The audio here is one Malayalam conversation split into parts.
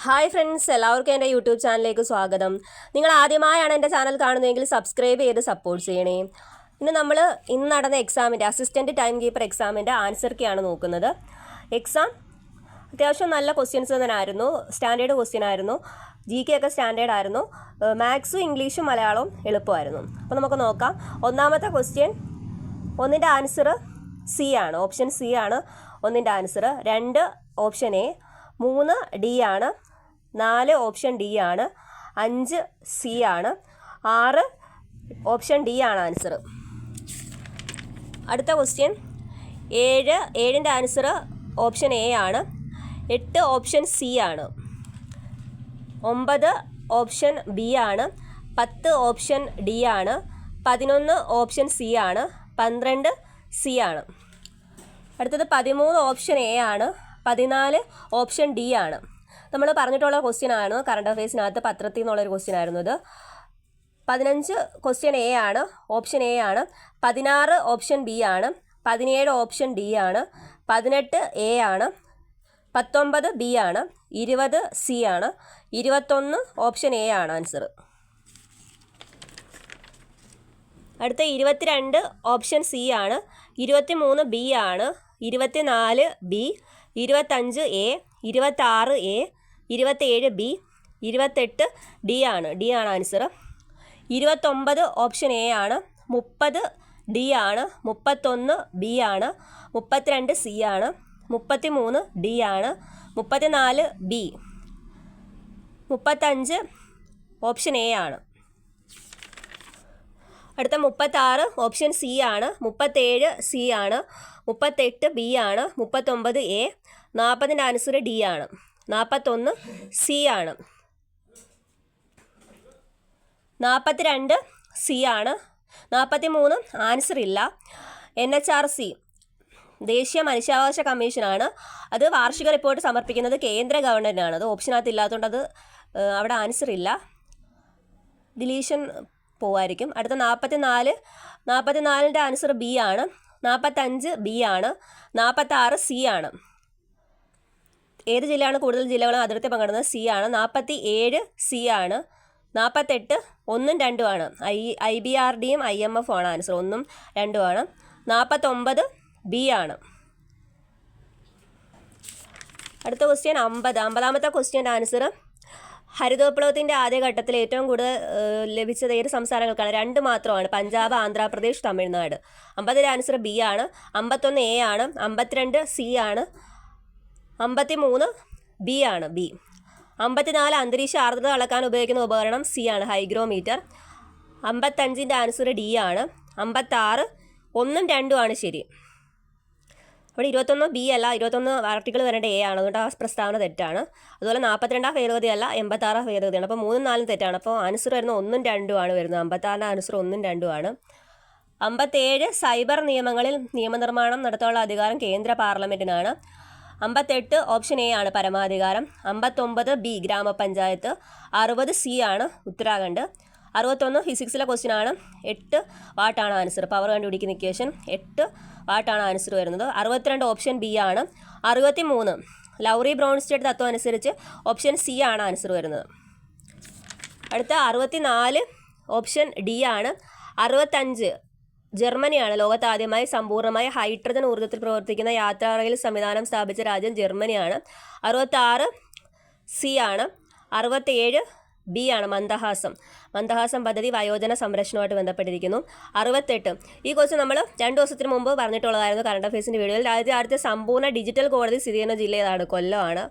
ഹായ് ഫ്രണ്ട്സ്, എല്ലാവർക്കും എൻ്റെ യൂട്യൂബ് ചാനലിലേക്ക് സ്വാഗതം. നിങ്ങൾ ആദ്യമായാണ് എൻ്റെ ചാനൽ കാണുന്നതെങ്കിൽ സബ്സ്ക്രൈബ് ചെയ്ത് സപ്പോർട്ട് ചെയ്യണേ. ഇന്ന് നടന്ന എക്സാമിൻ്റെ അസിസ്റ്റൻറ്റ് ടൈം കീപ്പർ എക്സാമിൻ്റെ ആൻസർ കീയാണ് നോക്കുന്നത്. എക്സാം അത്യാവശ്യം നല്ല ക്വസ്റ്റ്യൻസ് തന്നെ ആയിരുന്നു. സ്റ്റാൻഡേർഡ് ക്വസ്റ്റ്യൻ ആയിരുന്നു. GK ഒക്കെ സ്റ്റാൻഡേർഡ് ആയിരുന്നു. മാത്സും ഇംഗ്ലീഷും മലയാളവും എളുപ്പമായിരുന്നു. അപ്പോൾ നമുക്ക് നോക്കാം. ഒന്നാമത്തെ ക്വസ്റ്റ്യൻ, ഒന്നിൻ്റെ ആൻസർ സി ആണ്. ഓപ്ഷൻ സി ആണ് ഒന്നിൻ്റെ ആൻസർ. 2 ഓപ്ഷൻ എ, 3 ഡി ആണ്, 4 ഓപ്ഷൻ ഡി ആണ്, 5 സി ആണ്, 6 ഓപ്ഷൻ ഡി ആണ് ആൻസർ. അടുത്ത ക്വസ്റ്റ്യൻ, 7ൻ്റെ ആൻസർ ഓപ്ഷൻ എ ആണ്, 8 ഓപ്ഷൻ സി ആണ്, 9 ഓപ്ഷൻ ബി ആണ്, 10 ഓപ്ഷൻ ഡി ആണ്, 11 ഓപ്ഷൻ സി ആണ്, 12 സി ആണ്. അടുത്തത് 13 ഓപ്ഷൻ എ ആണ്, 14 ഓപ്ഷൻ ഡി ആണ്. നമ്മൾ പറഞ്ഞിട്ടുള്ള ക്വസ്റ്റ്യൻ ആണ്. കറണ്ട് അഫയേഴ്സിനകത്ത് പത്രത്തിൽ നിന്നുള്ളൊരു ക്വസ്റ്റ്യൻ ആയിരുന്നു ഇത്. 15 ക്വസ്റ്റ്യൻ എ ആണ്, ഓപ്ഷൻ എ ആണ്, 16 ഓപ്ഷൻ ബി ആണ്, 17 ഓപ്ഷൻ ഡി ആണ്, 18 എ ആണ്, 19 ബി ആണ്, 20 സി ആണ്, 21 ഓപ്ഷൻ എ ആണ് ആൻസർ. അടുത്ത 22 ഓപ്ഷൻ സി ആണ്, 23 ബി ആണ്, 24 B, 25 A, 26 A, 27 B, 28 D ആണ് ആൻസർ. 29 ഓപ്ഷൻ എ ആണ്, 30 ഡി ആണ്, 31 ബി ആണ്, 32 സി ആണ്, 33 ഡി ആണ്, 34 ബി, 35 ഓപ്ഷൻ എ ആണ്. അടുത്ത 36 ഓപ്ഷൻ സി ആണ്, 37 സി ആണ്, 38 ബി ആണ്, 39 എ, 40ൻ്റെ ആൻസർ ഡി ആണ്, 41 സി ആണ്, 42 സി ആണ്, 43 ആൻസർ ഇല്ല. NHRC ദേശീയ മനുഷ്യാവകാശ കമ്മീഷനാണ്. അത് വാർഷിക റിപ്പോർട്ട് സമർപ്പിക്കുന്നത് കേന്ദ്ര ഗവൺമെൻറ്റിനാണ്. അത് ഓപ്ഷനകത്ത് ഇല്ലാത്തതുകൊണ്ട് അത് അവിടെ ആൻസർ ഇല്ല, ഡിലീഷൻ പോവായിരിക്കും. അടുത്ത 44ൻ്റെ ആൻസർ ബി ആണ്, 45 ബി ആണ്, 46 സി ആണ്. ഏത് ജില്ലയാണ് കൂടുതൽ ജില്ലകളും അതിർത്തി പങ്കിടുന്നത്? സി ആണ്. 47 സി ആണ്, 48 1ഉം 2ഉം ആണ്. IBRDയും IMF ആണ് ആൻസർ. 1ഉം 2ഉം ആണ്. 49 ബി ആണ്. അടുത്ത ക്വസ്റ്റ്യൻ 50ാമത്തെ ക്വസ്റ്റ്യൻ്റെ ആൻസർ, ഹരിതവിപ്ലവത്തിൻ്റെ ആദ്യഘട്ടത്തിൽ ഏറ്റവും കൂടുതൽ ലഭിച്ചത് ഏത് സംസ്ഥാനങ്ങൾക്കാണ്? 2 മാത്രമാണ്, പഞ്ചാബ്, ആന്ധ്രാപ്രദേശ്, തമിഴ്നാട്. 50ൻ്റെ ആൻസർ ബി ആണ്, 51 എ ആണ്, 52 സി ആണ്, 53 ബി ആണ് ബി. 54 അന്തരീക്ഷ ആർദ്രത അളക്കാൻ ഉപയോഗിക്കുന്ന ഉപകരണം സി ആണ്, ഹൈഗ്രോമീറ്റർ. 55ൻ്റെ ആൻസർ ഡി ആണ്. 56 1ഉം 2ഉം ആണ് ശരി. അവിടെ 21 ബി അല്ല, 21 ആർട്ടിക്കിൾ വരേണ്ട എ ആണ്, അതുകൊണ്ട് ആ പ്രസ്താവന തെറ്റാണ്. അതുപോലെ 42 ഭേദഗതി അല്ല, 86 ഭേദഗതിയാണ്. അപ്പോൾ 3ഉം 4ഉം തെറ്റാണ്. അപ്പോൾ ആൻസർ വരുന്നത് 1ഉം 2ഉം ആണ് വരുന്നത്. 56ൻ്റെ ആൻസർ 1ഉം 2ഉം ആണ്. 57 സൈബർ നിയമങ്ങളിൽ നിയമനിർമ്മാണം നടത്താനുള്ള അധികാരം കേന്ദ്ര പാർലമെൻറ്റിനാണ്. 58 ഓപ്ഷൻ എ ആണ് പരമാധികാരം. 59 ബി ഗ്രാമപഞ്ചായത്ത്. 60 സി ആണ് ഉത്തരാഖണ്ഡ്. 61 ഫിസിക്സിലെ ക്വസ്റ്റ്യൻ ആണ്. 8 വാട്ടാണ് ആൻസർ. പവർ കണ്ടുപിടിക്കുന്ന ഇക്വേഷൻ 8 വാട്ടാണ് ആൻസർ വരുന്നത്. 62 ഓപ്ഷൻ ബി ആണ്. 63 ലൗറി ബ്രോൺസ്റ്റഡ് തത്വം അനുസരിച്ച് ഓപ്ഷൻ സി ആണ് ആൻസർ വരുന്നത്. അടുത്ത 64 ഓപ്ഷൻ ഡി ആണ്. 65 ജർമ്മനിയാണ്. ലോകത്ത് ആദ്യമായി സമ്പൂർണ്ണമായി ഹൈഡ്രജൻ ഊർജ്ജത്തിൽ പ്രവർത്തിക്കുന്ന യാത്രാ റെയിൽ സംവിധാനം സ്ഥാപിച്ച രാജ്യം ജർമ്മനിയാണ്. 66 സി ആണ്. 67 ബി ആണ് മന്ദഹാസം പദ്ധതി വയോജന സംരക്ഷണവുമായിട്ട് ബന്ധപ്പെട്ടിരിക്കുന്നു. 68 ഈ ക്വസ്റ്റ്യൻ നമ്മൾ 2 ദിവസത്തിന് മുമ്പ് പറഞ്ഞിട്ടുള്ളതായിരുന്നു കറണ്ട് അഫയേഴ്സിൻ്റെ വീഡിയോയിൽ. ആദ്യത്തെ സമ്പൂർണ്ണ ഡിജിറ്റൽ കോടതി സ്ഥിതി ചെയ്യുന്ന ജില്ല ഏതാണ്? കൊല്ലമാണ്.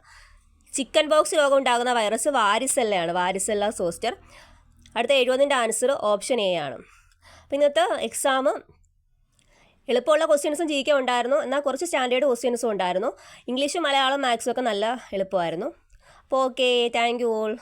ചിക്കൻ ബോക്സ് രോഗം ഉണ്ടാകുന്ന വൈറസ് വാരിസെല്ലയാണ്, വാരിസെല്ല സോസ്റ്റർ. അടുത്ത 70ൻ്റെ ആൻസർ ഓപ്ഷൻ എ ആണ്. അപ്പോൾ ഇന്നത്തെ എക്സാം എളുപ്പമുള്ള ക്വസ്റ്റ്യൻസും GK ഉണ്ടായിരുന്നു, എന്നാൽ കുറച്ച് സ്റ്റാൻഡേർഡ് ക്വസ്റ്റ്യൻസും ഉണ്ടായിരുന്നു. ഇംഗ്ലീഷും മലയാളം മാത്സും ഒക്കെ നല്ല എളുപ്പമായിരുന്നു. അപ്പോൾ ഓക്കെ, താങ്ക് യു ഓൾ.